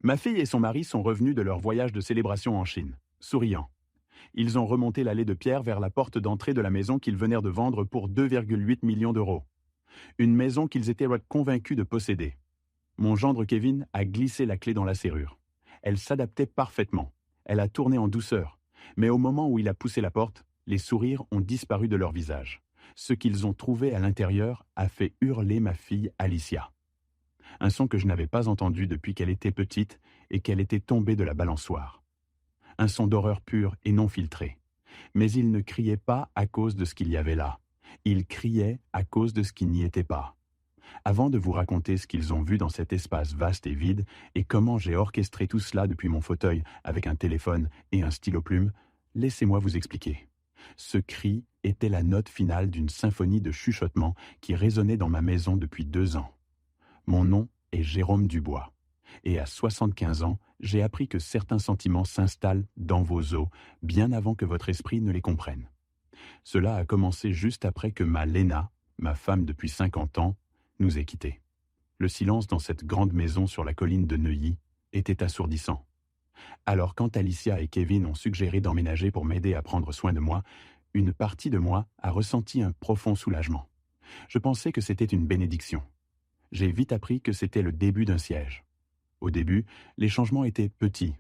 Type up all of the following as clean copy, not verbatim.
Ma fille et son mari sont revenus de leur voyage de célébration en Chine, souriants. Ils ont remonté l'allée de pierre vers la porte d'entrée de la maison qu'ils venaient de vendre pour 2,8 millions d'euros. Une maison qu'ils étaient convaincus de posséder. Mon gendre Kevin a glissé la clé dans la serrure. Elle s'adaptait parfaitement. Elle a tourné en douceur. Mais au moment où il a poussé la porte, les sourires ont disparu de leur visage. Ce qu'ils ont trouvé à l'intérieur a fait hurler ma fille Alicia. Un son que je n'avais pas entendu depuis qu'elle était petite et qu'elle était tombée de la balançoire. Un son d'horreur pure et non filtré. Mais ils ne criaient pas à cause de ce qu'il y avait là. Ils criaient à cause de ce qui n'y était pas. Avant de vous raconter ce qu'ils ont vu dans cet espace vaste et vide et comment j'ai orchestré tout cela depuis mon fauteuil avec un téléphone et un stylo-plume, laissez-moi vous expliquer. Ce cri était la note finale d'une symphonie de chuchotements qui résonnait dans ma maison depuis 2 ans. Mon nom est Jérôme Dubois. Et à 75 ans, j'ai appris que certains sentiments s'installent dans vos os bien avant que votre esprit ne les comprenne. Cela a commencé juste après que ma Léna, ma femme depuis 50 ans, nous ait quittés. Le silence dans cette grande maison sur la colline de Neuilly était assourdissant. Alors quand Alicia et Kevin ont suggéré d'emménager pour m'aider à prendre soin de moi, une partie de moi a ressenti un profond soulagement. Je pensais que c'était une bénédiction. J'ai vite appris que c'était le début d'un siège. Au début, les changements étaient petits.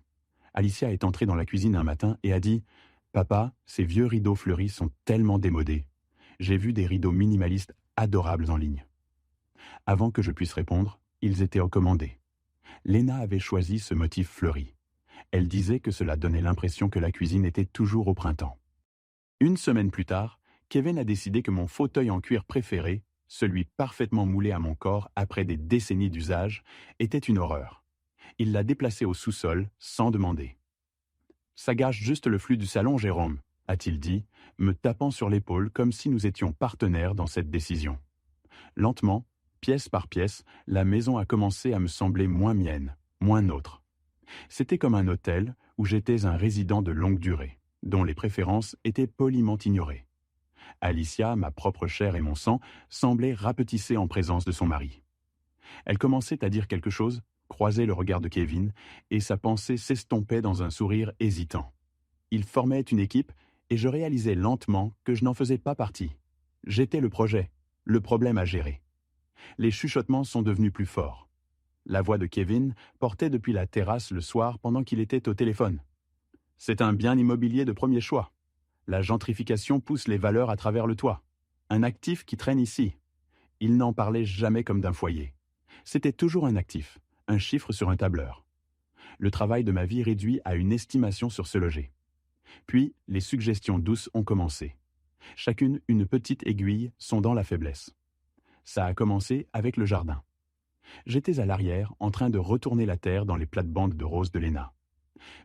Alicia est entrée dans la cuisine un matin et a dit « Papa, ces vieux rideaux fleuris sont tellement démodés. J'ai vu des rideaux minimalistes adorables en ligne. » Avant que je puisse répondre, ils étaient recommandés. Léna avait choisi ce motif fleuri. Elle disait que cela donnait l'impression que la cuisine était toujours au printemps. Une semaine plus tard, Kevin a décidé que mon fauteuil en cuir préféré, celui parfaitement moulé à mon corps après des décennies d'usage, était une horreur. Il l'a déplacé au sous-sol sans demander. « Ça gâche juste le flux du salon, Jérôme », a-t-il dit, me tapant sur l'épaule comme si nous étions partenaires dans cette décision. Lentement, pièce par pièce, la maison a commencé à me sembler moins mienne, moins nôtre. C'était comme un hôtel où j'étais un résident de longue durée, dont les préférences étaient poliment ignorées. Alicia, ma propre chair et mon sang, semblaient rapetisser en présence de son mari. Elle commençait à dire quelque chose, croisait le regard de Kevin, et sa pensée s'estompait dans un sourire hésitant. Ils formaient une équipe, et je réalisais lentement que je n'en faisais pas partie. J'étais le projet, le problème à gérer. Les chuchotements sont devenus plus forts. La voix de Kevin portait depuis la terrasse le soir pendant qu'il était au téléphone. « C'est un bien immobilier de premier choix. La gentrification pousse les valeurs à travers le toit. Un actif qui traîne ici. » Il n'en parlait jamais comme d'un foyer. C'était toujours un actif, un chiffre sur un tableur. Le travail de ma vie réduit à une estimation sur ce loger. Puis, les suggestions douces ont commencé. Chacune une petite aiguille sondant la faiblesse. Ça a commencé avec le jardin. J'étais à l'arrière, en train de retourner la terre dans les plates-bandes de rose de Léna.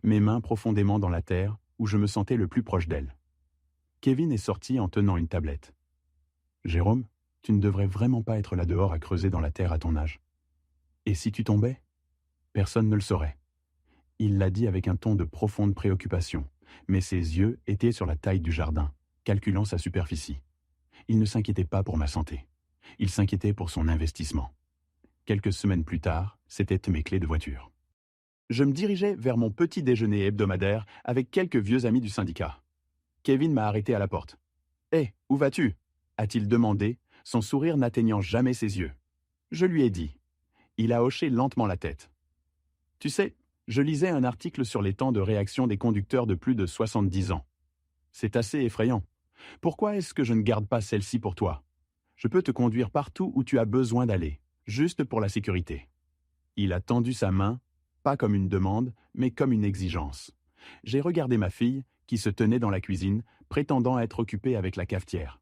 Mes mains profondément dans la terre, où je me sentais le plus proche d'elle. Kevin est sorti en tenant une tablette. « Jérôme, tu ne devrais vraiment pas être là dehors à creuser dans la terre à ton âge. Et si tu tombais ? Personne ne le saurait. » Il l'a dit avec un ton de profonde préoccupation, mais ses yeux étaient sur la taille du jardin, calculant sa superficie. Il ne s'inquiétait pas pour ma santé. Il s'inquiétait pour son investissement. Quelques semaines plus tard, c'étaient mes clés de voiture. Je me dirigeais vers mon petit déjeuner hebdomadaire avec quelques vieux amis du syndicat. Kevin m'a arrêté à la porte. « Hé, où vas-tu » a-t-il demandé, son sourire n'atteignant jamais ses yeux. Je lui ai dit. Il a hoché lentement la tête. « Tu sais, je lisais un article sur les temps de réaction des conducteurs de plus de 70 ans. C'est assez effrayant. Pourquoi est-ce que je ne garde pas celle-ci pour toi ? Je peux te conduire partout où tu as besoin d'aller, juste pour la sécurité. » Il a tendu sa main, pas comme une demande, mais comme une exigence. J'ai regardé ma fille, qui se tenait dans la cuisine, prétendant être occupée avec la cafetière.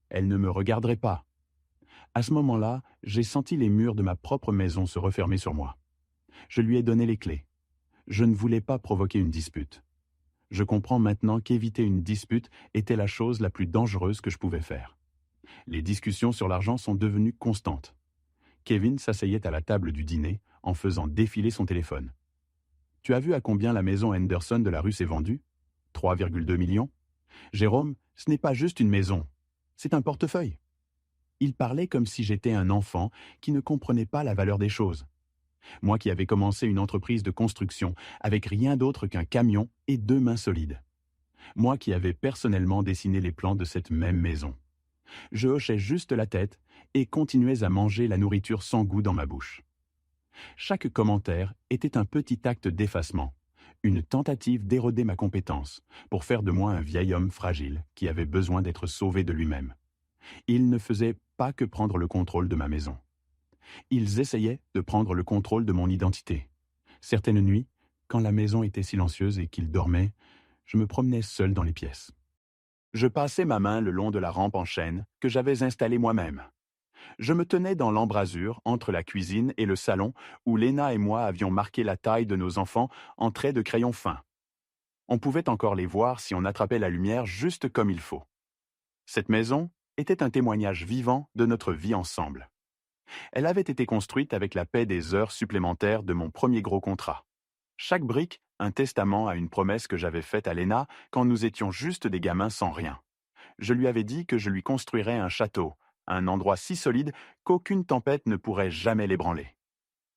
Elle ne me regarderait pas. À ce moment-là, j'ai senti les murs de ma propre maison se refermer sur moi. Je lui ai donné les clés. Je ne voulais pas provoquer une dispute. Je comprends maintenant qu'éviter une dispute était la chose la plus dangereuse que je pouvais faire. Les discussions sur l'argent sont devenues constantes. Kevin s'asseyait à la table du dîner en faisant défiler son téléphone. « Tu as vu à combien la maison Henderson de la rue s'est vendue ? 3,2 millions ? Jérôme, ce n'est pas juste une maison, c'est un portefeuille. » Il parlait comme si j'étais un enfant qui ne comprenait pas la valeur des choses. Moi qui avais commencé une entreprise de construction avec rien d'autre qu'un camion et 2 mains solides. Moi qui avais personnellement dessiné les plans de cette même maison. Je hochais juste la tête et continuais à manger la nourriture sans goût dans ma bouche. Chaque commentaire était un petit acte d'effacement, une tentative d'éroder ma compétence, pour faire de moi un vieil homme fragile qui avait besoin d'être sauvé de lui-même. Ils ne faisaient pas que prendre le contrôle de ma maison. Ils essayaient de prendre le contrôle de mon identité. Certaines nuits, quand la maison était silencieuse et qu'ils dormaient, je me promenais seul dans les pièces. Je passais ma main le long de la rampe en chêne que j'avais installée moi-même. Je me tenais dans l'embrasure entre la cuisine et le salon où Léna et moi avions marqué la taille de nos enfants en traits de crayon fin. On pouvait encore les voir si on attrapait la lumière juste comme il faut. Cette maison était un témoignage vivant de notre vie ensemble. Elle avait été construite avec la paie des heures supplémentaires de mon premier gros contrat. Chaque brique, un testament à une promesse que j'avais faite à Léna quand nous étions juste des gamins sans rien. Je lui avais dit que je lui construirais un château, un endroit si solide qu'aucune tempête ne pourrait jamais l'ébranler.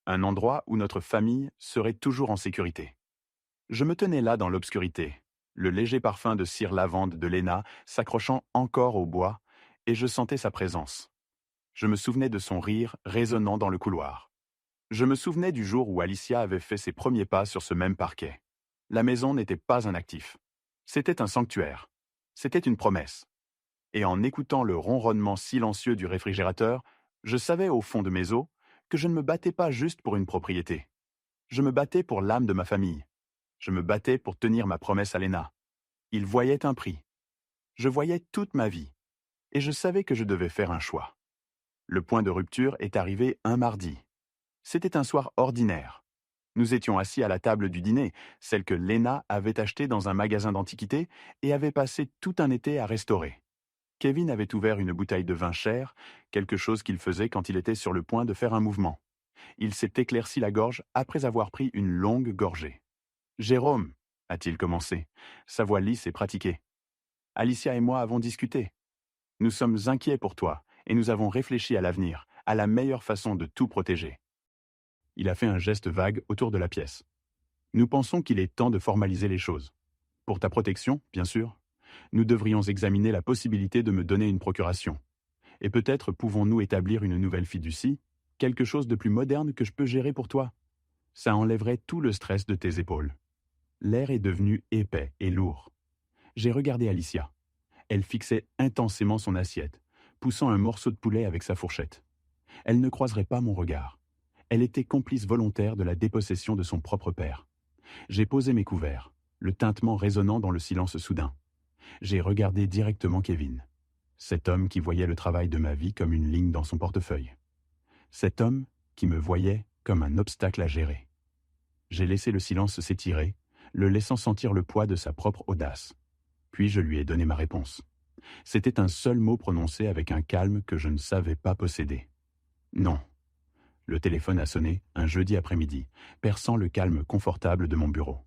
Un endroit où notre famille serait toujours en sécurité. Je me tenais là dans l'obscurité, le léger parfum de cire lavande de Léna s'accrochant encore au bois, et je sentais sa présence. Je me souvenais de son rire résonnant dans le couloir. Je me souvenais du jour où Alicia avait fait ses premiers pas sur ce même parquet. La maison n'était pas un actif. C'était un sanctuaire. C'était une promesse. Et en écoutant le ronronnement silencieux du réfrigérateur, je savais au fond de mes os que je ne me battais pas juste pour une propriété. Je me battais pour l'âme de ma famille. Je me battais pour tenir ma promesse à Léna. Il voyait un prix. Je voyais toute ma vie. Et je savais que je devais faire un choix. Le point de rupture est arrivé un mardi. C'était un soir ordinaire. Nous étions assis à la table du dîner, celle que Léna avait achetée dans un magasin d'antiquités et avait passé tout un été à restaurer. Kevin avait ouvert une bouteille de vin cher, quelque chose qu'il faisait quand il était sur le point de faire un mouvement. Il s'est éclairci la gorge après avoir pris une longue gorgée. « Jérôme, a-t-il commencé, sa voix lisse et pratiquée. Alicia et moi avons discuté. Nous sommes inquiets pour toi et nous avons réfléchi à l'avenir, à la meilleure façon de tout protéger. » Il a fait un geste vague autour de la pièce. Nous pensons qu'il est temps de formaliser les choses. Pour ta protection, bien sûr, nous devrions examiner la possibilité de me donner une procuration. Et peut-être pouvons-nous établir une nouvelle fiducie, quelque chose de plus moderne que je peux gérer pour toi. Ça enlèverait tout le stress de tes épaules. L'air est devenu épais et lourd. J'ai regardé Alicia. Elle fixait intensément son assiette, poussant un morceau de poulet avec sa fourchette. Elle ne croiserait pas mon regard. Elle était complice volontaire de la dépossession de son propre père. J'ai posé mes couverts, le tintement résonnant dans le silence soudain. J'ai regardé directement Kevin. Cet homme qui voyait le travail de ma vie comme une ligne dans son portefeuille. Cet homme qui me voyait comme un obstacle à gérer. J'ai laissé le silence s'étirer, le laissant sentir le poids de sa propre audace. Puis je lui ai donné ma réponse. C'était un seul mot prononcé avec un calme que je ne savais pas posséder. Non. Le téléphone a sonné un jeudi après-midi, perçant le calme confortable de mon bureau.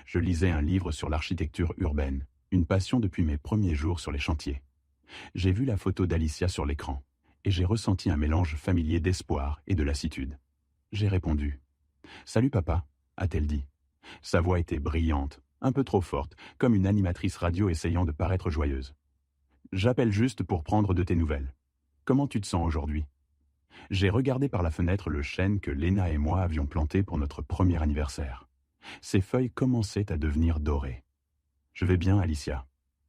Je lisais un livre sur l'architecture urbaine, une passion depuis mes premiers jours sur les chantiers. J'ai vu la photo d'Alicia sur l'écran, et j'ai ressenti un mélange familier d'espoir et de lassitude. J'ai répondu. « Salut papa », a-t-elle dit. Sa voix était brillante, un peu trop forte, comme une animatrice radio essayant de paraître joyeuse. « J'appelle juste pour prendre de tes nouvelles. Comment tu te sens aujourd'hui ?» J'ai regardé par la fenêtre le chêne que Léna et moi avions planté pour notre premier anniversaire. Ses feuilles commençaient à devenir dorées. « Je vais bien, Alicia.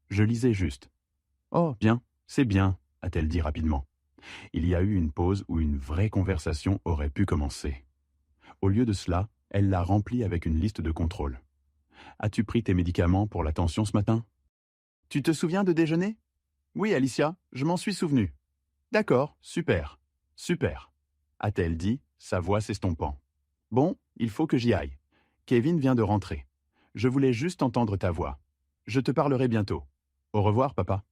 Je lisais juste. »« Oh, bien, c'est bien, » a-t-elle dit rapidement. Il y a eu une pause où une vraie conversation aurait pu commencer. Au lieu de cela, elle l'a remplie avec une liste de contrôles. « As-tu pris tes médicaments pour la tension ce matin ?»« Tu te souviens de déjeuner ?»« Oui, Alicia, je m'en suis souvenu. »« D'accord, super, super, » a-t-elle dit, sa voix s'estompant. « Bon, il faut que j'y aille. Kevin vient de rentrer. Je voulais juste entendre ta voix. Je te parlerai bientôt. Au revoir, papa. »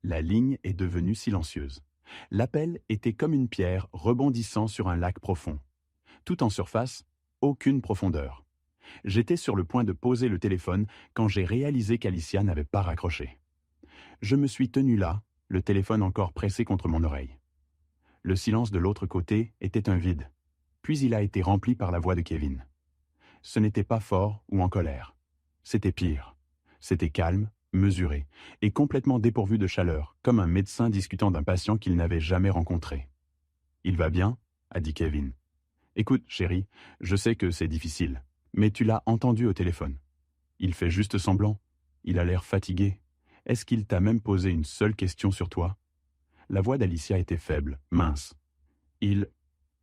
La ligne est devenue silencieuse. L'appel était comme une pierre rebondissant sur un lac profond. Tout en surface, aucune profondeur. J'étais sur le point de poser le téléphone quand j'ai réalisé qu'Alicia n'avait pas raccroché. Je me suis tenu là, le téléphone encore pressé contre mon oreille. Le silence de l'autre côté était un vide. Puis il a été rempli par la voix de Kevin. Ce n'était pas fort ou en colère. C'était pire. C'était calme, mesuré, et complètement dépourvu de chaleur, comme un médecin discutant d'un patient qu'il n'avait jamais rencontré. « Il va bien ?» a dit Kevin. « Écoute, chérie, je sais que c'est difficile, mais tu l'as entendu au téléphone. Il fait juste semblant. Il a l'air fatigué. Est-ce qu'il t'a même posé une seule question sur toi ?» La voix d'Alicia était faible, mince. «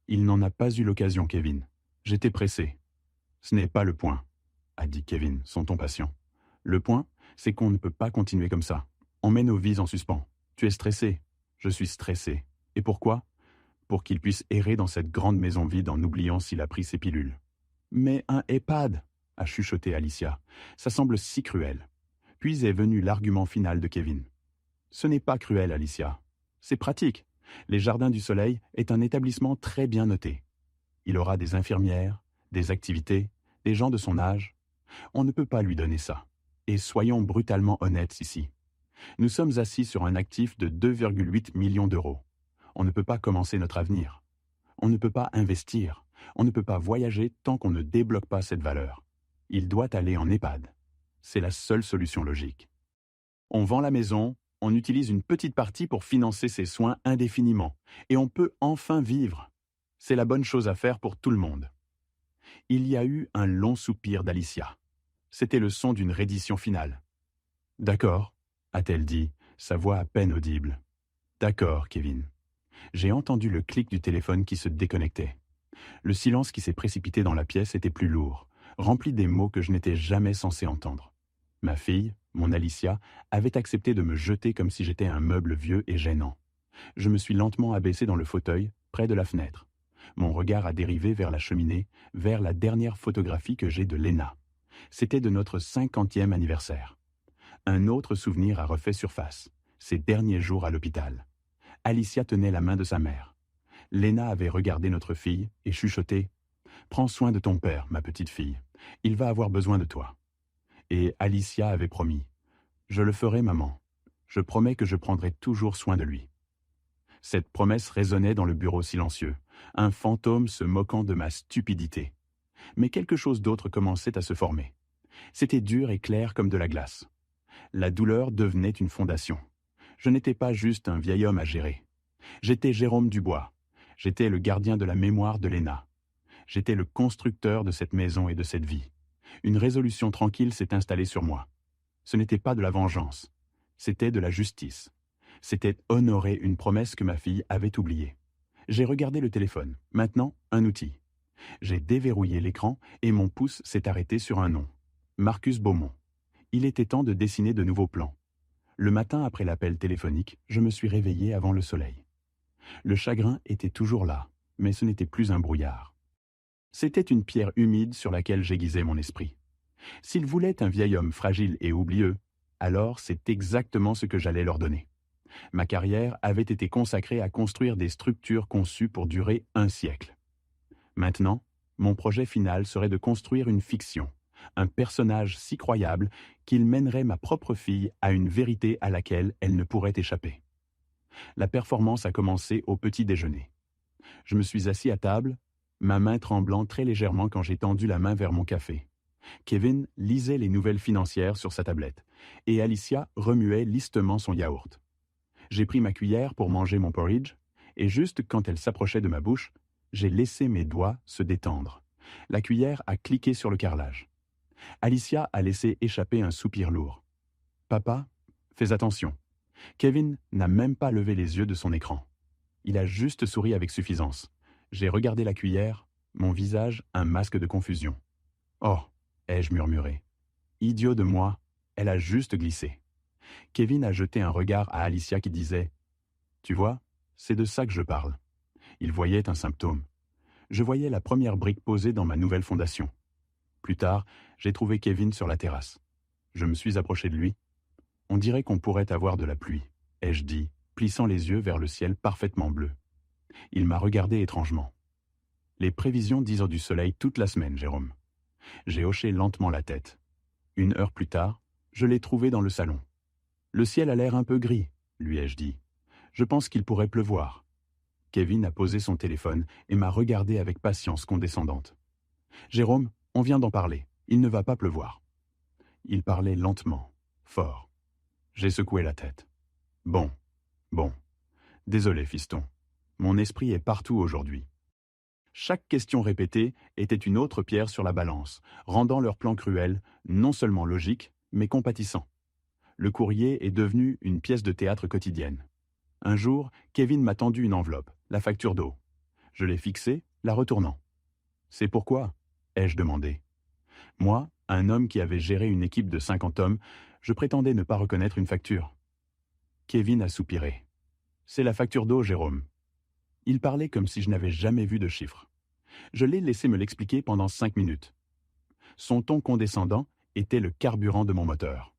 Il n'en a pas eu l'occasion, Kevin. J'étais pressé. »« Ce n'est pas le point, » a dit Kevin, son ton patient. « Le point, c'est qu'on ne peut pas continuer comme ça. On met nos vies en suspens. Tu es stressé. Je suis stressé. Et pourquoi ? Pour qu'il puisse errer dans cette grande maison vide en oubliant s'il a pris ses pilules. »« Mais un EHPAD !» a chuchoté Alicia. « Ça semble si cruel. » Puis est venu l'argument final de Kevin. « Ce n'est pas cruel, Alicia. C'est pratique. Les Jardins du Soleil est un établissement très bien noté. Il aura des infirmières, des activités, des gens de son âge. On ne peut pas lui donner ça. Et soyons brutalement honnêtes ici. Nous sommes assis sur un actif de 2,8 millions d'euros. On ne peut pas commencer notre avenir. On ne peut pas investir. On ne peut pas voyager tant qu'on ne débloque pas cette valeur. Il doit aller en EHPAD. C'est la seule solution logique. On vend la maison, on utilise une petite partie pour financer ses soins indéfiniment, et on peut enfin vivre. C'est la bonne chose à faire pour tout le monde. Il y a eu un long soupir d'Alicia. C'était le son d'une reddition finale. « D'accord, » a-t-elle dit, sa voix à peine audible. « D'accord, Kevin. » J'ai entendu le clic du téléphone qui se déconnectait. Le silence qui s'est précipité dans la pièce était plus lourd, rempli des mots que je n'étais jamais censé entendre. Ma fille, mon Alicia, avait accepté de me jeter comme si j'étais un meuble vieux et gênant. Je me suis lentement abaissé dans le fauteuil, près de la fenêtre. Mon regard a dérivé vers la cheminée, vers la dernière photographie que j'ai de Léna. C'était de notre 50e anniversaire. Un autre souvenir a refait surface, ses derniers jours à l'hôpital. Alicia tenait la main de sa mère. Léna avait regardé notre fille et chuchoté « Prends soin de ton père, ma petite fille. Il va avoir besoin de toi. » Et Alicia avait promis « Je le ferai, maman. Je promets que je prendrai toujours soin de lui. » Cette promesse résonnait dans le bureau silencieux, un fantôme se moquant de ma stupidité. Mais quelque chose d'autre commençait à se former. C'était dur et clair comme de la glace. La douleur devenait une fondation. Je n'étais pas juste un vieil homme à gérer. J'étais Jérôme Dubois. J'étais le gardien de la mémoire de Léna. J'étais le constructeur de cette maison et de cette vie. Une résolution tranquille s'est installée sur moi. Ce n'était pas de la vengeance. C'était de la justice. C'était honorer une promesse que ma fille avait oubliée. J'ai regardé le téléphone. Maintenant, un outil. J'ai déverrouillé l'écran et mon pouce s'est arrêté sur un nom. Marcus Beaumont. Il était temps de dessiner de nouveaux plans. Le matin après l'appel téléphonique, je me suis réveillé avant le soleil. Le chagrin était toujours là, mais ce n'était plus un brouillard. C'était une pierre humide sur laquelle j'aiguisais mon esprit. S'ils voulaient un vieil homme fragile et oublieux, alors c'est exactement ce que j'allais leur donner. Ma carrière avait été consacrée à construire des structures conçues pour durer un siècle. Maintenant, mon projet final serait de construire une fiction, un personnage si croyable qu'il mènerait ma propre fille à une vérité à laquelle elle ne pourrait échapper. La performance a commencé au petit déjeuner. Je me suis assis à table, ma main tremblant très légèrement quand j'ai tendu la main vers mon café. Kevin lisait les nouvelles financières sur sa tablette, et Alicia remuait listement son yaourt. J'ai pris ma cuillère pour manger mon porridge, et juste quand elle s'approchait de ma bouche, j'ai laissé mes doigts se détendre. La cuillère a cliqué sur le carrelage. Alicia a laissé échapper un soupir lourd. « Papa, fais attention. » Kevin n'a même pas levé les yeux de son écran. Il a juste souri avec suffisance. J'ai regardé la cuillère, mon visage un masque de confusion. « Oh !» ai-je murmuré. « Idiot de moi, elle a juste glissé. » Kevin a jeté un regard à Alicia qui disait « Tu vois, c'est de ça que je parle. » Il voyait un symptôme. Je voyais la première brique posée dans ma nouvelle fondation. Plus tard, j'ai trouvé Kevin sur la terrasse. Je me suis approché de lui. « On dirait qu'on pourrait avoir de la pluie », ai-je dit, plissant les yeux vers le ciel parfaitement bleu. Il m'a regardé étrangement. « Les prévisions disent du soleil toute la semaine, Jérôme. » J'ai hoché lentement la tête. 1 heure plus tard, je l'ai trouvé dans le salon. « Le ciel a l'air un peu gris, lui ai-je dit. Je pense qu'il pourrait pleuvoir. » Kevin a posé son téléphone et m'a regardé avec patience condescendante. « Jérôme, on vient d'en parler. Il ne va pas pleuvoir. » Il parlait lentement, fort. J'ai secoué la tête. « Bon. Désolé, fiston. Mon esprit est partout aujourd'hui. » Chaque question répétée était une autre pierre sur la balance, rendant leur plan cruel non seulement logique, mais compatissant. Le courrier est devenu une pièce de théâtre quotidienne. Un jour, Kevin m'a tendu une enveloppe, la facture d'eau. Je l'ai fixée, la retournant. « C'est pourquoi ?» ai-je demandé. Moi, un homme qui avait géré une équipe de 50 hommes, je prétendais ne pas reconnaître une facture. Kevin a soupiré. « C'est la facture d'eau, Jérôme. » Il parlait comme si je n'avais jamais vu de chiffres. Je l'ai laissé me l'expliquer pendant 5 minutes. Son ton condescendant était le carburant de mon moteur.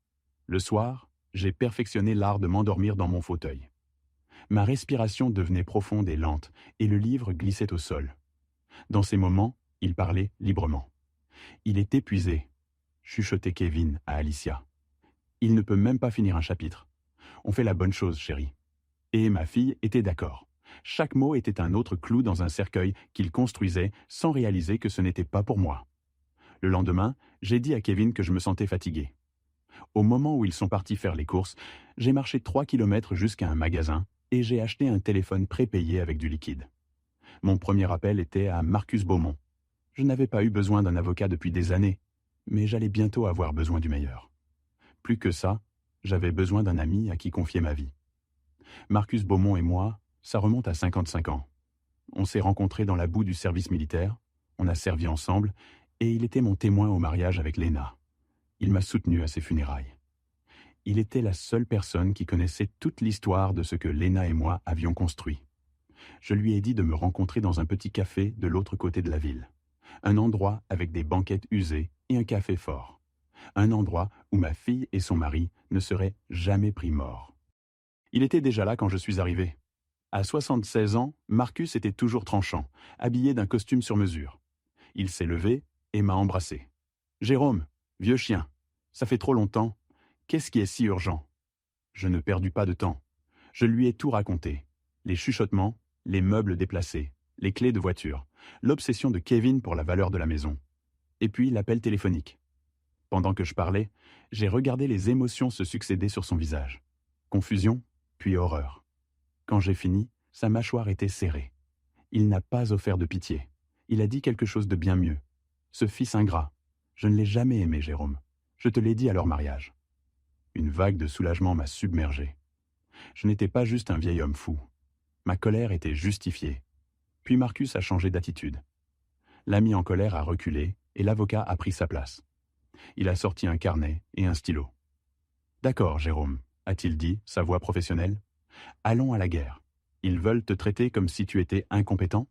Le soir, j'ai perfectionné l'art de m'endormir dans mon fauteuil. Ma respiration devenait profonde et lente, et le livre glissait au sol. Dans ces moments, il parlait librement. Il est épuisé, chuchotait Kevin à Alicia. Il ne peut même pas finir un chapitre. On fait la bonne chose, chérie. Et ma fille était d'accord. Chaque mot était un autre clou dans un cercueil qu'il construisait sans réaliser que ce n'était pas pour moi. Le lendemain, j'ai dit à Kevin que je me sentais fatigué. Au moment où ils sont partis faire les courses, j'ai marché 3 kilomètres jusqu'à un magasin et j'ai acheté un téléphone prépayé avec du liquide. Mon premier appel était à Marcus Beaumont. Je n'avais pas eu besoin d'un avocat depuis des années, mais j'allais bientôt avoir besoin du meilleur. Plus que ça, j'avais besoin d'un ami à qui confier ma vie. Marcus Beaumont et moi, ça remonte à 55 ans. On s'est rencontrés dans la boue du service militaire, on a servi ensemble, et il était mon témoin au mariage avec Léna. Il m'a soutenu à ses funérailles. Il était la seule personne qui connaissait toute l'histoire de ce que Léna et moi avions construit. Je lui ai dit de me rencontrer dans un petit café de l'autre côté de la ville. Un endroit avec des banquettes usées et un café fort. Un endroit où ma fille et son mari ne seraient jamais pris morts. Il était déjà là quand je suis arrivé. À 76 ans, Marcus était toujours tranchant, habillé d'un costume sur mesure. Il s'est levé et m'a embrassé. « Jérôme, vieux chien, ça fait trop longtemps. Qu'est-ce qui est si urgent ?» Je ne perdis pas de temps. Je lui ai tout raconté. Les chuchotements, les meubles déplacés, les clés de voiture, l'obsession de Kevin pour la valeur de la maison. Et puis l'appel téléphonique. Pendant que je parlais, j'ai regardé les émotions se succéder sur son visage. Confusion, puis horreur. Quand j'ai fini, sa mâchoire était serrée. Il n'a pas offert de pitié. Il a dit quelque chose de bien mieux. « Ce fils ingrat, je ne l'ai jamais aimé, Jérôme. Je te l'ai dit à leur mariage. » Une vague de soulagement m'a submergé. Je n'étais pas juste un vieil homme fou. Ma colère était justifiée. Puis Marcus a changé d'attitude. L'ami en colère a reculé et l'avocat a pris sa place. Il a sorti un carnet et un stylo. « D'accord, Jérôme, » a-t-il dit, sa voix professionnelle. « Allons à la guerre. Ils veulent te traiter comme si tu étais incompétent ?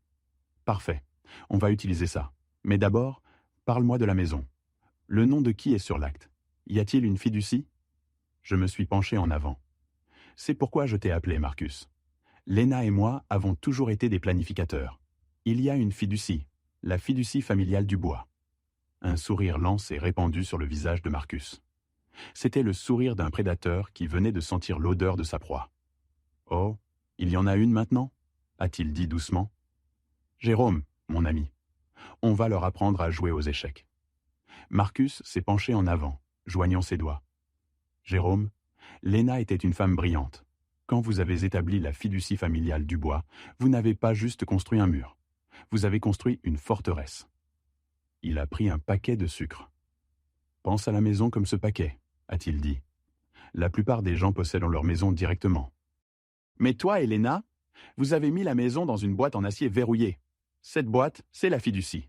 Parfait, on va utiliser ça. Mais d'abord, parle-moi de la maison. Le nom de qui est sur l'acte ? Y a-t-il une fiducie ? » Je me suis penché en avant. « C'est pourquoi je t'ai appelé, Marcus. Léna et moi avons toujours été des planificateurs. Il y a une fiducie, la fiducie familiale du bois. » Un sourire lent s'est répandu sur le visage de Marcus. C'était le sourire d'un prédateur qui venait de sentir l'odeur de sa proie. « Oh, il y en a une maintenant ?» a-t-il dit doucement. « Jérôme, mon ami, on va leur apprendre à jouer aux échecs. » Marcus s'est penché en avant, joignant ses doigts. « Jérôme, Léna était une femme brillante. Quand vous avez établi la fiducie familiale du bois, vous n'avez pas juste construit un mur. Vous avez construit une forteresse. » Il a pris un paquet de sucre. « Pense à la maison comme ce paquet, » a-t-il dit. La plupart des gens possèdent leur maison directement. Mais toi et Léna, vous avez mis la maison dans une boîte en acier verrouillée. Cette boîte, c'est la fiducie.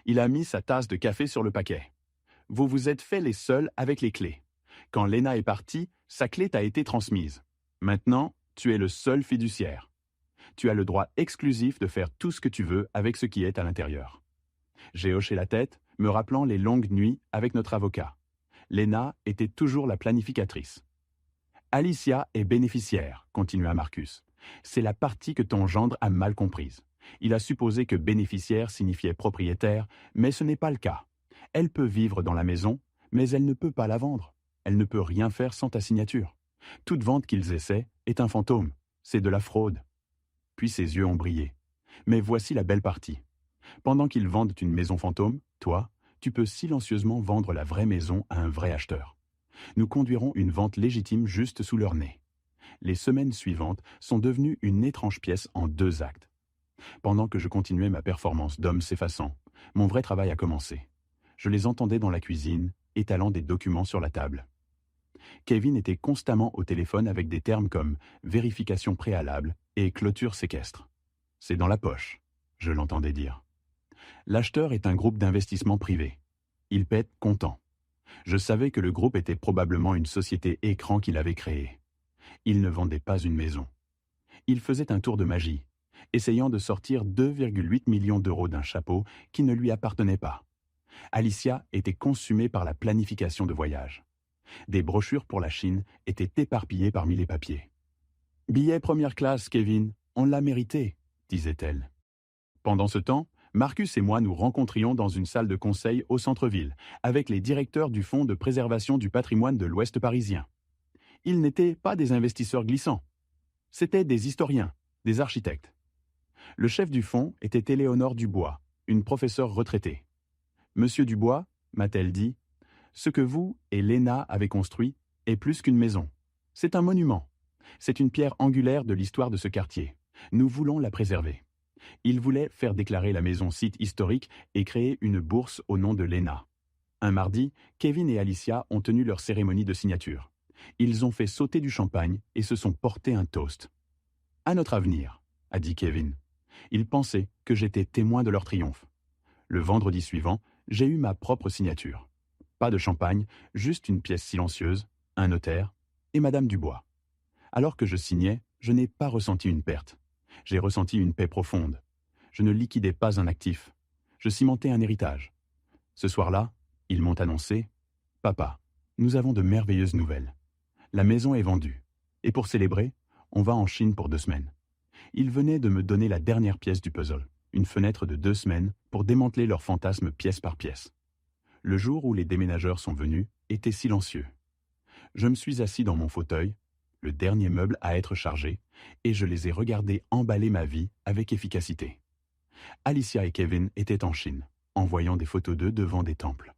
Il a mis sa tasse de café sur le paquet. Vous vous êtes fait les seuls avec les clés. Quand Léna est partie, sa clé t'a été transmise. Maintenant, tu es le seul fiduciaire. Tu as le droit exclusif de faire tout ce que tu veux avec ce qui est à l'intérieur. J'ai hoché la tête, me rappelant les longues nuits avec notre avocat. Léna était toujours la planificatrice. Alicia est bénéficiaire, continua Marcus. C'est la partie que ton gendre a mal comprise. Il a supposé que bénéficiaire signifiait propriétaire, mais ce n'est pas le cas. Elle peut vivre dans la maison, mais elle ne peut pas la vendre. Elle ne peut rien faire sans ta signature. Toute vente qu'ils essaient est un fantôme. C'est de la fraude. puis ses yeux ont brillé. Mais voici la belle partie. Pendant qu'ils vendent une maison fantôme, toi, tu peux silencieusement vendre la vraie maison à un vrai acheteur. Nous conduirons une vente légitime juste sous leur nez. Les semaines suivantes sont devenues une étrange pièce en 2 actes. Pendant que je continuais ma performance d'homme s'effaçant, mon vrai travail a commencé. Je les entendais dans la cuisine, étalant des documents sur la table. Kevin était constamment au téléphone avec des termes comme vérification préalable et clôture séquestre. C'est dans la poche, je l'entendais dire. L'acheteur est un groupe d'investissement privé. Il pète content. Je savais que le groupe était probablement une société écran qu'il avait créée. Il ne vendait pas une maison. Il faisait un tour de magie, essayant de sortir 2,8 millions d'euros d'un chapeau qui ne lui appartenait pas. Alicia était consumée par la planification de voyage. Des brochures pour la Chine étaient éparpillées parmi les papiers. « Billet première classe, Kevin, on l'a mérité », disait-elle. Pendant ce temps, Marcus et moi nous rencontrions dans une salle de conseil au centre-ville, avec les directeurs du Fonds de préservation du patrimoine de l'Ouest parisien. Ils n'étaient pas des investisseurs glissants. C'étaient des historiens, des architectes. Le chef du fonds était Éléonore Dubois, une professeure retraitée. « Monsieur Dubois, m'a-t-elle dit, ce que vous et Léna avez construit est plus qu'une maison. C'est un monument. C'est une pierre angulaire de l'histoire de ce quartier. Nous voulons la préserver. » Il voulait faire déclarer la maison site historique et créer une bourse au nom de Léna. Un mardi, Kevin et Alicia ont tenu leur cérémonie de signature. Ils ont fait sauter du champagne et se sont portés un toast. « À notre avenir », a dit Kevin. Ils pensaient que j'étais témoin de leur triomphe. Le vendredi suivant, j'ai eu ma propre signature. Pas de champagne, juste une pièce silencieuse, un notaire et Madame Dubois. Alors que je signais, je n'ai pas ressenti une perte. J'ai ressenti une paix profonde. Je ne liquidais pas un actif. Je cimentais un héritage. Ce soir-là, ils m'ont annoncé « Papa, nous avons de merveilleuses nouvelles. La maison est vendue. Et pour célébrer, on va en Chine pour 2 semaines. » Ils venaient de me donner la dernière pièce du puzzle, une fenêtre de 2 semaines pour démanteler leur fantasme pièce par pièce. Le jour où les déménageurs sont venus était silencieux. Je me suis assis dans mon fauteuil, le dernier meuble à être chargé, et je les ai regardés emballer ma vie avec efficacité. Alicia et Kevin étaient en Chine, envoyant des photos d'eux devant des temples.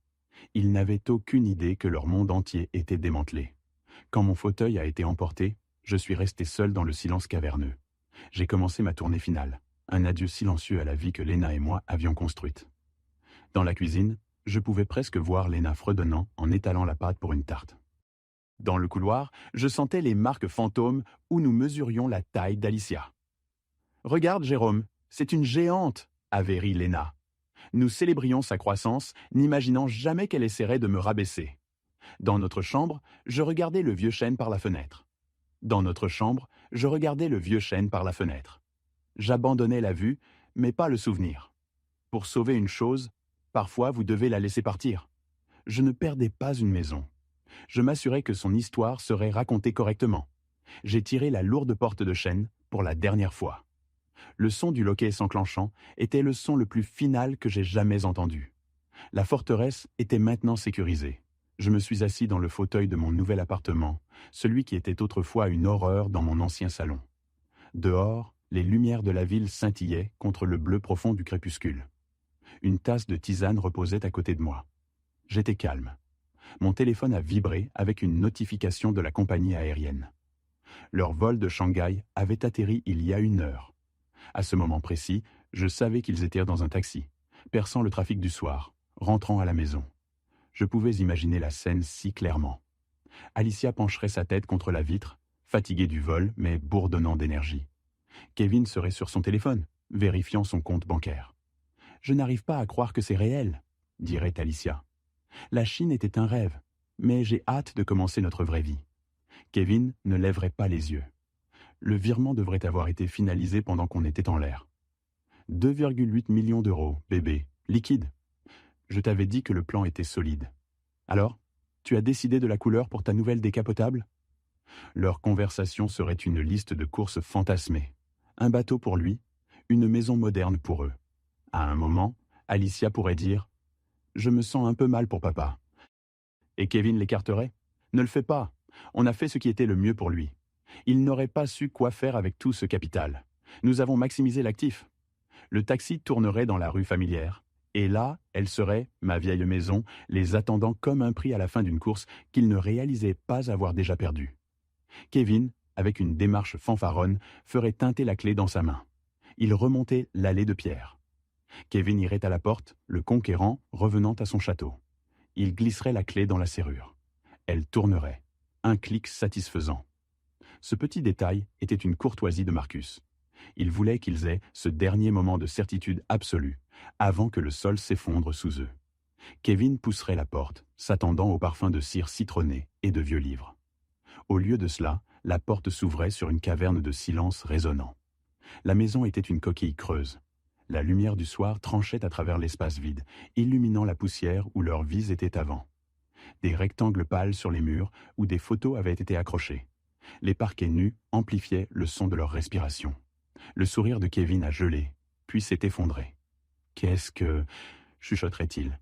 Ils n'avaient aucune idée que leur monde entier était démantelé. Quand mon fauteuil a été emporté, je suis resté seul dans le silence caverneux. J'ai commencé ma tournée finale, un adieu silencieux à la vie que Léna et moi avions construite. Dans la cuisine, je pouvais presque voir Léna fredonnant en étalant la pâte pour une tarte. Dans le couloir, je sentais les marques fantômes où nous mesurions la taille d'Alicia. « Regarde, Jérôme, c'est une géante !» avait ri Léna. Nous célébrions sa croissance, n'imaginant jamais qu'elle essaierait de me rabaisser. Dans notre chambre, je regardais le vieux chêne par la fenêtre. Dans notre chambre, je regardais le vieux chêne par la fenêtre. J'abandonnais la vue, mais pas le souvenir. Pour sauver une chose, parfois vous devez la laisser partir. Je ne perdais pas une maison. Je m'assurais que son histoire serait racontée correctement. J'ai tiré la lourde porte de chêne pour la dernière fois. Le son du loquet s'enclenchant était le son le plus final que j'ai jamais entendu. La forteresse était maintenant sécurisée. Je me suis assis dans le fauteuil de mon nouvel appartement, celui qui était autrefois une horreur dans mon ancien salon. Dehors, les lumières de la ville scintillaient contre le bleu profond du crépuscule. Une tasse de tisane reposait à côté de moi. J'étais calme. Mon téléphone a vibré avec une notification de la compagnie aérienne. Leur vol de Shanghai avait atterri il y a 1 heure. À ce moment précis, je savais qu'ils étaient dans un taxi, perçant le trafic du soir, rentrant à la maison. Je pouvais imaginer la scène si clairement. Alicia pencherait sa tête contre la vitre, fatiguée du vol mais bourdonnant d'énergie. Kevin serait sur son téléphone, vérifiant son compte bancaire. « Je n'arrive pas à croire que c'est réel », dirait Alicia. La Chine était un rêve, mais j'ai hâte de commencer notre vraie vie. Kevin ne lèverait pas les yeux. Le virement devrait avoir été finalisé pendant qu'on était en l'air. 2,8 millions d'euros, bébé, liquide. Je t'avais dit que le plan était solide. Alors, tu as décidé de la couleur pour ta nouvelle décapotable ? Leur conversation serait une liste de courses fantasmées. Un bateau pour lui, une maison moderne pour eux. À un moment, Alicia pourrait dire « Je me sens un peu mal pour papa ». Et Kevin l'écarterait « Ne le fais pas, on a fait ce qui était le mieux pour lui. Il n'aurait pas su quoi faire avec tout ce capital. Nous avons maximisé l'actif. Le taxi tournerait dans la rue familière. Et là, elle serait, ma vieille maison, les attendant comme un prix à la fin d'une course qu'il ne réalisait pas avoir déjà perdue. Kevin, avec une démarche fanfaronne, ferait teinter la clé dans sa main. Il remontait l'allée de pierre. Kevin irait à la porte, le conquérant revenant à son château. Il glisserait la clé dans la serrure. Elle tournerait. Un clic satisfaisant. Ce petit détail était une courtoisie de Marcus. Il voulait qu'ils aient ce dernier moment de certitude absolue, avant que le sol s'effondre sous eux. Kevin pousserait la porte, s'attendant au parfum de cire citronnée et de vieux livres. Au lieu de cela, la porte s'ouvrait sur une caverne de silence résonnant. La maison était une coquille creuse. La lumière du soir tranchait à travers l'espace vide, illuminant la poussière où leurs vies étaient avant. Des rectangles pâles sur les murs où des photos avaient été accrochées. Les parquets nus amplifiaient le son de leur respiration. Le sourire de Kevin a gelé, puis s'est effondré. « Qu'est-ce que... » chuchoterait-il.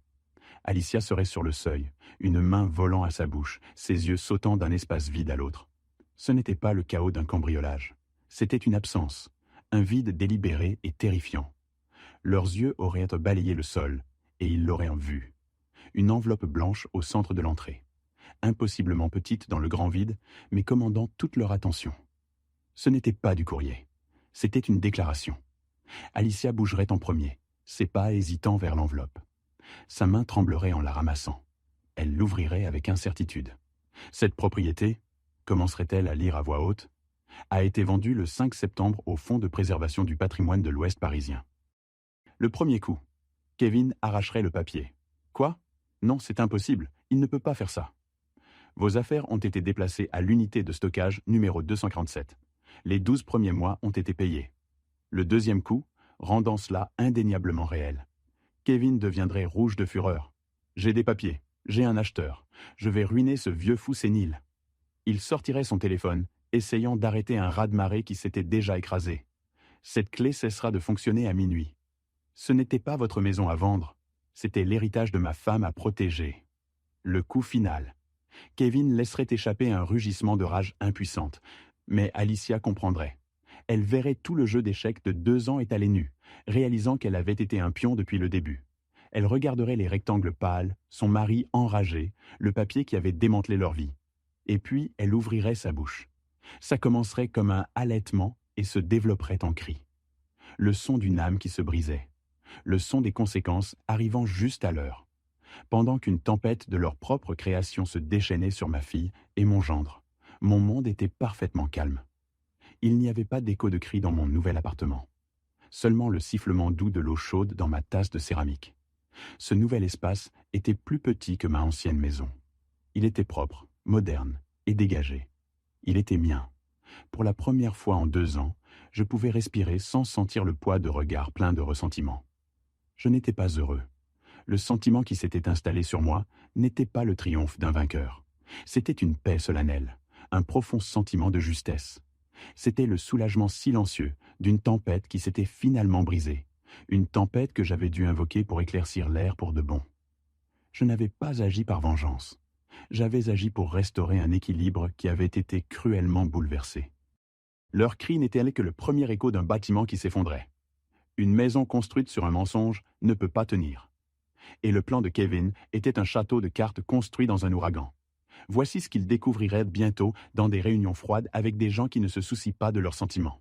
Alicia serait sur le seuil, une main volant à sa bouche, ses yeux sautant d'un espace vide à l'autre. Ce n'était pas le chaos d'un cambriolage. C'était une absence, un vide délibéré et terrifiant. Leurs yeux auraient balayé le sol, et ils l'auraient vu. Une enveloppe blanche au centre de l'entrée. Impossiblement petite dans le grand vide, mais commandant toute leur attention. Ce n'était pas du courrier. C'était une déclaration. Alicia bougerait en premier, ses pas hésitant vers l'enveloppe. Sa main tremblerait en la ramassant. Elle l'ouvrirait avec incertitude. Cette propriété, commencerait-elle à lire à voix haute, a été vendue le 5 septembre au Fonds de préservation du patrimoine de l'Ouest parisien. Le premier coup, Kevin arracherait le papier. Quoi ? Non, c'est impossible, il ne peut pas faire ça. Vos affaires ont été déplacées à l'unité de stockage numéro 247. Les 12 premiers mois ont été payés. Le deuxième coup, rendant cela indéniablement réel. Kevin deviendrait rouge de fureur. J'ai des papiers, j'ai un acheteur, je vais ruiner ce vieux fou sénile. Il sortirait son téléphone, essayant d'arrêter un raz-de-marée qui s'était déjà écrasé. Cette clé cessera de fonctionner à minuit. Ce n'était pas votre maison à vendre, c'était l'héritage de ma femme à protéger. Le coup final. Kevin laisserait échapper un rugissement de rage impuissante, mais Alicia comprendrait. Elle verrait tout le jeu d'échecs de 2 ans étalé nu, réalisant qu'elle avait été un pion depuis le début. Elle regarderait les rectangles pâles, son mari enragé, le papier qui avait démantelé leur vie. Et puis, elle ouvrirait sa bouche. Ça commencerait comme un halètement et se développerait en cri. Le son d'une âme qui se brisait. Le son des conséquences arrivant juste à l'heure. Pendant qu'une tempête de leur propre création se déchaînait sur ma fille et mon gendre, mon monde était parfaitement calme. Il n'y avait pas d'écho de cris dans mon nouvel appartement. Seulement le sifflement doux de l'eau chaude dans ma tasse de céramique. Ce nouvel espace était plus petit que ma ancienne maison. Il était propre, moderne et dégagé. Il était mien. Pour la première fois en 2 ans, je pouvais respirer sans sentir le poids de regards pleins de ressentiment. Je n'étais pas heureux. Le sentiment qui s'était installé sur moi n'était pas le triomphe d'un vainqueur. C'était une paix solennelle, un profond sentiment de justesse. C'était le soulagement silencieux d'une tempête qui s'était finalement brisée, une tempête que j'avais dû invoquer pour éclaircir l'air pour de bon. Je n'avais pas agi par vengeance. J'avais agi pour restaurer un équilibre qui avait été cruellement bouleversé. Leur cri n'était que le premier écho d'un bâtiment qui s'effondrait. Une maison construite sur un mensonge ne peut pas tenir. Et le plan de Kevin était un château de cartes construit dans un ouragan. Voici ce qu'il découvrirait bientôt dans des réunions froides avec des gens qui ne se soucient pas de leurs sentiments.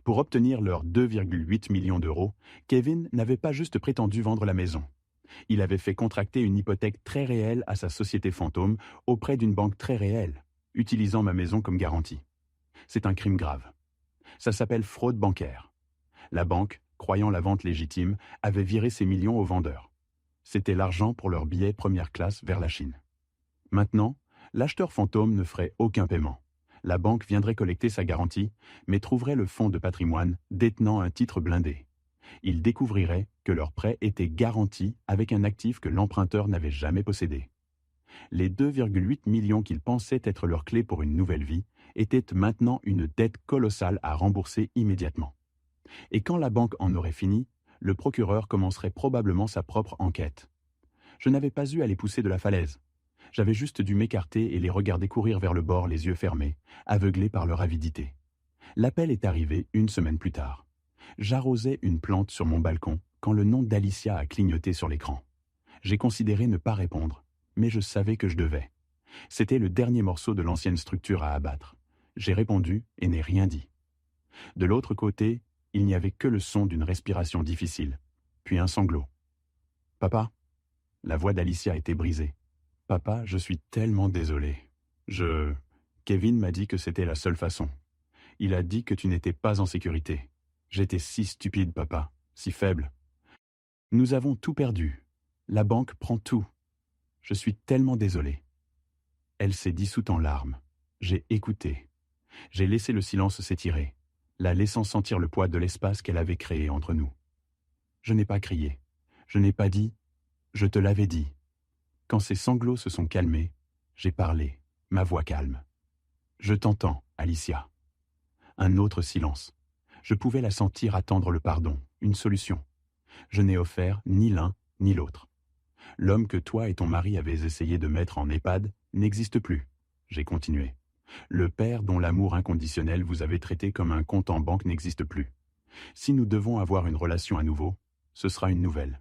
Pour obtenir leurs 2,8 millions d'euros, Kevin n'avait pas juste prétendu vendre la maison. Il avait fait contracter une hypothèque très réelle à sa société fantôme auprès d'une banque très réelle, utilisant ma maison comme garantie. C'est un crime grave. Ça s'appelle fraude bancaire. La banque, croyant la vente légitime, avait viré ses millions aux vendeurs. C'était l'argent pour leur billet première classe vers la Chine. Maintenant, l'acheteur fantôme ne ferait aucun paiement. La banque viendrait collecter sa garantie, mais trouverait le fonds de patrimoine détenant un titre blindé. Ils découvriraient que leur prêt était garanti avec un actif que l'emprunteur n'avait jamais possédé. Les 2,8 millions qu'ils pensaient être leur clé pour une nouvelle vie étaient maintenant une dette colossale à rembourser immédiatement. Et quand la banque en aurait fini, le procureur commencerait probablement sa propre enquête. Je n'avais pas eu à les pousser de la falaise. J'avais juste dû m'écarter et les regarder courir vers le bord les yeux fermés, aveuglés par leur avidité. L'appel est arrivé une semaine plus tard. J'arrosais une plante sur mon balcon quand le nom d'Alicia a clignoté sur l'écran. J'ai considéré ne pas répondre, mais je savais que je devais. C'était le dernier morceau de l'ancienne structure à abattre. J'ai répondu et n'ai rien dit. De l'autre côté, il n'y avait que le son d'une respiration difficile, puis un sanglot. « Papa ?» La voix d'Alicia était brisée. « Papa, je suis tellement désolé. Kevin m'a dit que c'était la seule façon. Il a dit que tu n'étais pas en sécurité. J'étais si stupide, papa, si faible. Nous avons tout perdu. La banque prend tout. Je suis tellement désolé. » Elle s'est dissoute en larmes. J'ai écouté. J'ai laissé le silence s'étirer, la laissant sentir le poids de l'espace qu'elle avait créé entre nous. Je n'ai pas crié. Je n'ai pas dit « je te l'avais dit ». Quand ses sanglots se sont calmés, j'ai parlé, ma voix calme. « Je t'entends, Alicia. » Un autre silence. Je pouvais la sentir attendre le pardon, une solution. Je n'ai offert ni l'un ni l'autre. L'homme que toi et ton mari avez essayé de mettre en EHPAD n'existe plus. J'ai continué. Le père dont l'amour inconditionnel vous avait traité comme un compte en banque n'existe plus. Si nous devons avoir une relation à nouveau, ce sera une nouvelle.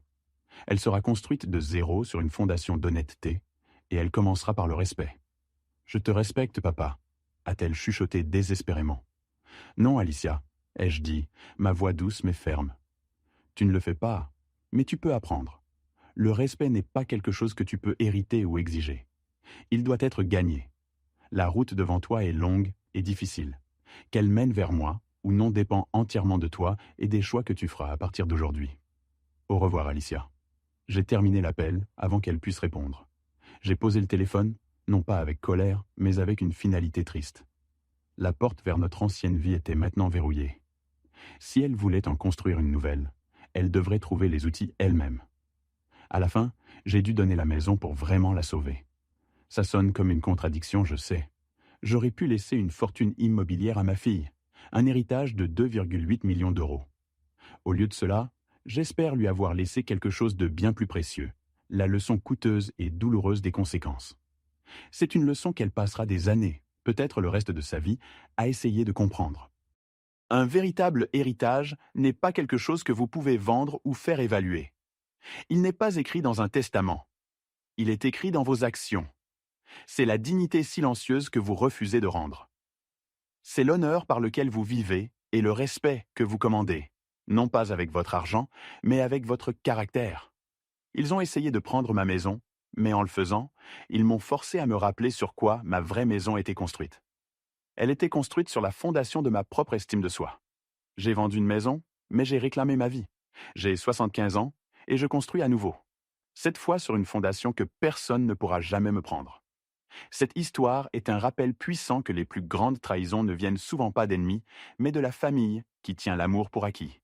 Elle sera construite de zéro sur une fondation d'honnêteté, et elle commencera par le respect. « Je te respecte, papa », a-t-elle chuchoté désespérément. « Non, Alicia », ai-je dit, ma voix douce mais ferme. « Tu ne le fais pas, mais tu peux apprendre. Le respect n'est pas quelque chose que tu peux hériter ou exiger. Il doit être gagné. La route devant toi est longue et difficile. Qu'elle mène vers moi ou non dépend entièrement de toi et des choix que tu feras à partir d'aujourd'hui. Au revoir, Alicia. » J'ai terminé l'appel avant qu'elle puisse répondre. J'ai posé le téléphone, non pas avec colère, mais avec une finalité triste. La porte vers notre ancienne vie était maintenant verrouillée. Si elle voulait en construire une nouvelle, elle devrait trouver les outils elle-même. À la fin, j'ai dû donner la maison pour vraiment la sauver. Ça sonne comme une contradiction, je sais. J'aurais pu laisser une fortune immobilière à ma fille, un héritage de 2,8 millions d'euros. Au lieu de cela, j'espère lui avoir laissé quelque chose de bien plus précieux, la leçon coûteuse et douloureuse des conséquences. C'est une leçon qu'elle passera des années, peut-être le reste de sa vie, à essayer de comprendre. Un véritable héritage n'est pas quelque chose que vous pouvez vendre ou faire évaluer. Il n'est pas écrit dans un testament. Il est écrit dans vos actions. C'est la dignité silencieuse que vous refusez de rendre. C'est l'honneur par lequel vous vivez et le respect que vous commandez, non pas avec votre argent, mais avec votre caractère. Ils ont essayé de prendre ma maison, mais en le faisant, ils m'ont forcé à me rappeler sur quoi ma vraie maison était construite. Elle était construite sur la fondation de ma propre estime de soi. J'ai vendu une maison, mais j'ai réclamé ma vie. J'ai 75 ans et je construis à nouveau. Cette fois sur une fondation que personne ne pourra jamais me prendre. Cette histoire est un rappel puissant que les plus grandes trahisons ne viennent souvent pas d'ennemis, mais de la famille qui tient l'amour pour acquis.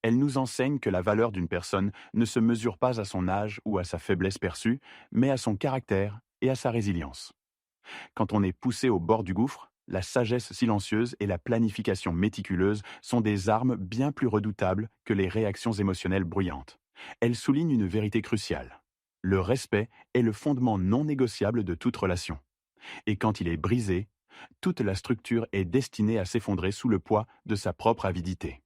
Elle nous enseigne que la valeur d'une personne ne se mesure pas à son âge ou à sa faiblesse perçue, mais à son caractère et à sa résilience. Quand on est poussé au bord du gouffre, la sagesse silencieuse et la planification méticuleuse sont des armes bien plus redoutables que les réactions émotionnelles bruyantes. Elles soulignent une vérité cruciale. Le respect est le fondement non négociable de toute relation. Et quand il est brisé, toute la structure est destinée à s'effondrer sous le poids de sa propre avidité.